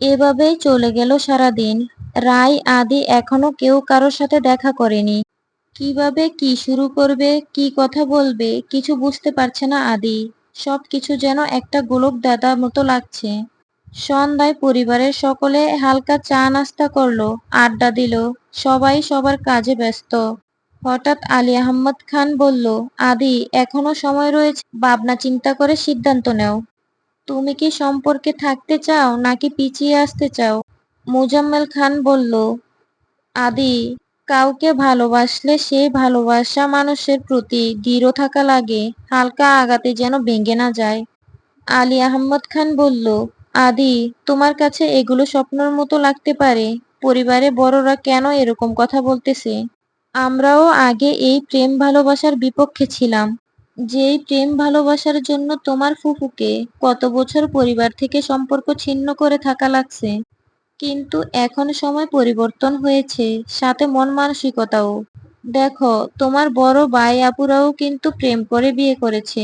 এভাবেই চলে গেল সারাদিন। রায়, আদি এখনো কেউ কারোর সাথে দেখা করেনি। কিভাবে কি শুরু করবে, কি কথা বলবে কিছু বুঝতে পারছে না আদি। সবকিছু যেন একটা গোলক ধাঁধার মতো লাগছে। সন্ধ্যায় পরিবারের সকলে হালকা চা নাস্তা করলো, আড্ডা দিল। সবাই সবার কাজে ব্যস্ত। হঠাৎ আলী আহমদ খান বলল, আদি এখনো সময় রয়েছে, ভাবনা চিন্তা করে সিদ্ধান্ত নেও। তুমি কি সম্পর্কে থাকতে চাও নাকি পিছিয়ে আসতে চাও? মোজাম্মেল খান বলল, আদি, কাউকে ভালোবাসলে সেই ভালোবাসা মানুষের প্রতি দৃঢ় থাকা লাগে, হালকা আঘাতে যেন ভেঙে না যায়। আলী আহমদ খান বলল, আদি, তোমার কাছে এগুলো স্বপ্নের মতো লাগতে পারে। পরিবারে বড়রা কেন এরকম কথা বলতেছে? আমরাও আগে এই প্রেম ভালোবাসার বিপক্ষে ছিলাম। যেই প্রেম ভালোবাসার জন্য তোমার ফুফুকে কত বছর পরিবার থেকে সম্পর্ক ছিন্ন করে থাকা লাগছে। কিন্তু এখন সময় পরিবর্তন হয়েছে, সাথে মন মানসিকতাও। দেখো, তোমার বড় ভাই আপুরাও কিন্তু প্রেম করে বিয়ে করেছে।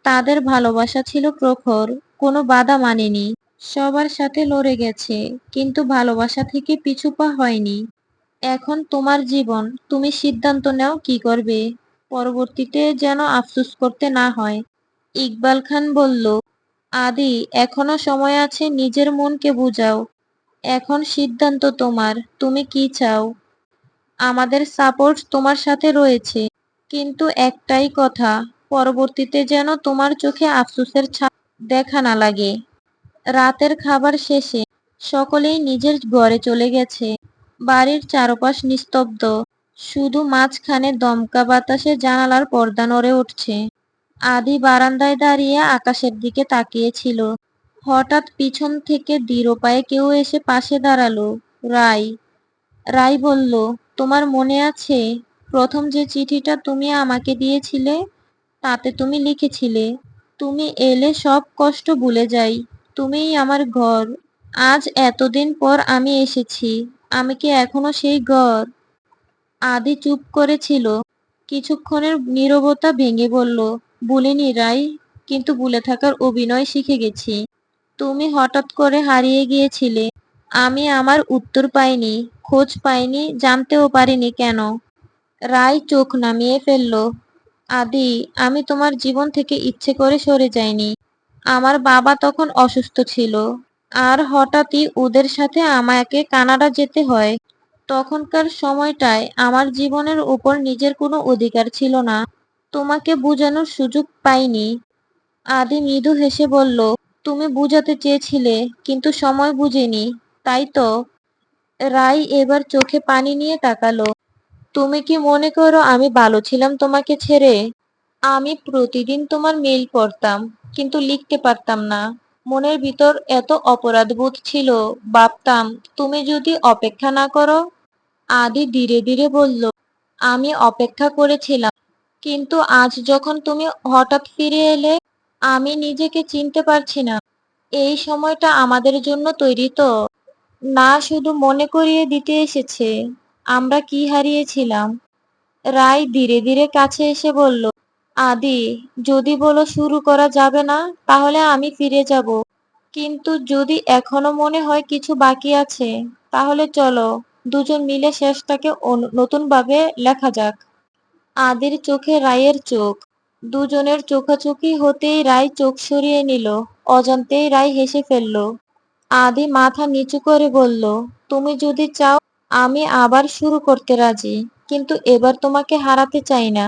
তাদের ভালোবাসা ছিল প্রখর, কোনো বাধা মানেনি। সবার সাথে লড়ে গেছে, কিন্তু ভালোবাসা থেকে পিছু পা হয়নি। এখন তোমার জীবন, তুমি সিদ্ধান্ত নাও কি করবে, পরবর্তীতে যেন আফসোস করতে না হয়। ইকবাল খান বলল, আদি, এখনো সময় আছে, নিজের মনকে বুঝাও। এখন সিদ্ধান্ত তোমার, তুমি কি চাও। আমাদের সাপোর্ট তোমার সাথে রয়েছে, কিন্তু একটাই কথা, পরবর্তীতে যেন তোমার চোখে আফসোসের ছাপ দেখা না লাগে। রাতের খাবার শেষে সকলেই নিজের ঘরে চলে গেছে। বাড়ির চারপাশ নিস্তব্ধ, শুধু মাঝখানে দমকা বাতাসে জানালার পর্দা নড়ে উঠছে। আদি বারান্দায় দাঁড়িয়ে আকাশের দিকে তাকিয়েছিল। হঠাৎ পিছন থেকে দৃঢ় পায়ে কেউ এসে পাশে দাঁড়ালো। রাই। রাই বলল, তোমার মনে আছে প্রথম যে চিঠিটা তুমি আমাকে দিয়েছিলে? তাতে তুমি লিখেছিলে, তুমি এলে সব কষ্ট ভুলে যাই, তুমিই আমার ঘর। আজ এতদিন পর আমি এসেছি, আমি কি এখনো সেই ঘর? আদি চুপ করেছিল। কিছুক্ষণের নীরবতা ভেঙে বলল, ভুলিনি রাই, কিন্তু ভুলে থাকার অভিনয় শিখে গেছি। তুমি হঠাৎ করে হারিয়ে গিয়েছিলে। আমি আমার উত্তর পাইনি, খোঁজ পাইনি, জানতেও পারিনি কেন। রায় চোখ নামিয়ে ফেলল। আদি, আমি তোমার জীবন থেকে ইচ্ছে করে সরে যাইনি। আমার বাবা তখন অসুস্থ ছিল, আর হঠাৎই ওদের সাথে আমাকে কানাডা যেতে হয়। তখনকার সময়টায় আমার জীবনের উপর নিজের কোনো অধিকার ছিল না। তোমাকে বোঝানোর সুযোগ পাইনি। আদি মৃদু হেসে বলল, তুমি বুঝাতে চেয়েছিলে, কিন্তু সময় বুঝেনি, তাই তো? রাই এবার চোখে পানি নিয়ে তাকালো। তুমি কি মনে করো আমি ভালো ছিলাম তোমাকে ছেড়ে? আমি প্রতিদিন তোমার মেইল পড়তাম, কিন্তু লিখতে পারতাম না। মনের ভিতর এত অপরাধবোধ ছিল, ভাবতাম তুমি যদি অপেক্ষা না করো। আদি ধীরে ধীরে বলল, আমি অপেক্ষা করেছিলাম, কিন্তু আজ যখন তুমি হঠাৎ ফিরে এলে, আমি নিজেকে চিনতে পারছি না। এই সময়টা আমাদের জন্য তৈরি তো? না, শুধু মনে করিয়ে দিতে এসেছে আমরা কি হারিয়েছিলাম। রায় ধীরে ধীরে কাছে এসে বলল, আদি, যদি বলো শুরু করা যাবে না, তাহলে আমি ফিরে যাব। কিন্তু যদি এখনো মনে হয় কিছু বাকি আছে, তাহলে চলো দুজন মিলে শেষটাকে নতুনভাবে লেখা যাক। আদির চোখে রায়ের চোখ। দুজনের চোখাচোখি হতেই রায় চোখ সরিয়ে নিল। অজান্তেই রায় হেসে ফেলল। আদি মাথা নিচু করে বলল, তুমি যদি চাও, আমি আবার শুরু করতে রাজি, কিন্তু এবার তোমাকে হারাতে চাই না।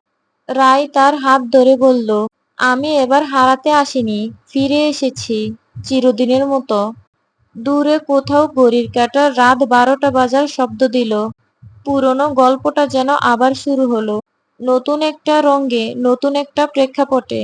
রায় তার হাত ধরে বলল, আমি এবার হারাতে আসিনি, ফিরে এসেছি চিরদিনের মতো। দূরে কোথাও ঘড়ির কাঁটা রাত 12টা বাজার শব্দ দিল। পুরনো গল্পটা যেন আবার শুরু হলো, নতুন একটা রঙে, নতুন একটা প্রেক্ষাপটে।